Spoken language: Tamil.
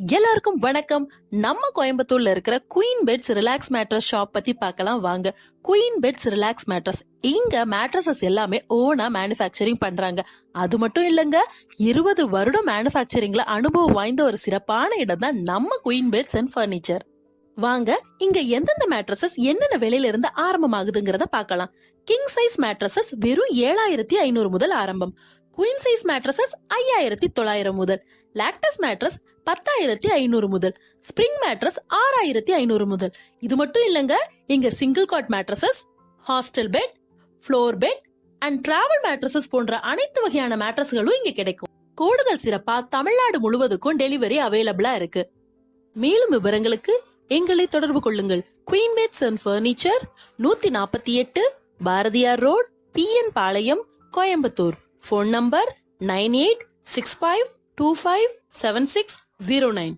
எல்லாருக்கும் வணக்கம். நம்ம கோயம்புத்தூர்ல இருக்கிற Queen Beds Relax mattress shop பத்தி பார்க்கலாம் வாங்க. குயின் பெட்ஸ் ரிலாக்ஸ் மேட்ரஸ், இங்க மேட்ரஸஸ் எல்லாமே ஓனா மேனுஃபேக்சரிங் பண்றாங்க. அது மட்டும் இல்லங்க, 20 வருடம் மேனுஃபேக்சரிங்ல அனுபவம் வாய்ந்த ஒரு சிறப்பான இடம் தான் நம்ம குயின் பெட்ஸ் அண்ட் பர்னிச்சர். வாங்க, இங்க எந்தெந்த மேட்ரஸஸ் என்னென்ன விலையில இருந்து ஆரம்பமாகுதுங்கிறத பார்க்கலாம். கிங் சைஸ் மேட்ரஸஸ் வெறும் 7500 முதல் ஆரம்பம். குயின் சைஸ் மேட்ரஸஸ் 5900 முதல். லாக்டஸ் மேட்ரஸ் 10500 முதல். ஸ்பிரிங் மேட்ரஸ் 6500 முதல். இது மட்டும் இல்லங்க, இங்க single cot mattresses, hostel bed, floor bed and travel mattresses போன்ற அனைத்து வகையான மேட்ரஸ்களும் இங்க கிடைக்கும். கூடுதல் சிறப்பா தமிழ்நாடு முழுவதுக்கும் டெலிவரி அவைலபிளா இருக்கு. மேலும் விவரங்களுக்கு எங்களை தொடர்பு கொள்ளுங்கள். Queen Beds and furniture, 148 Bharathiyar road, PN Palayam, Coimbatore. Phone number 9865257609.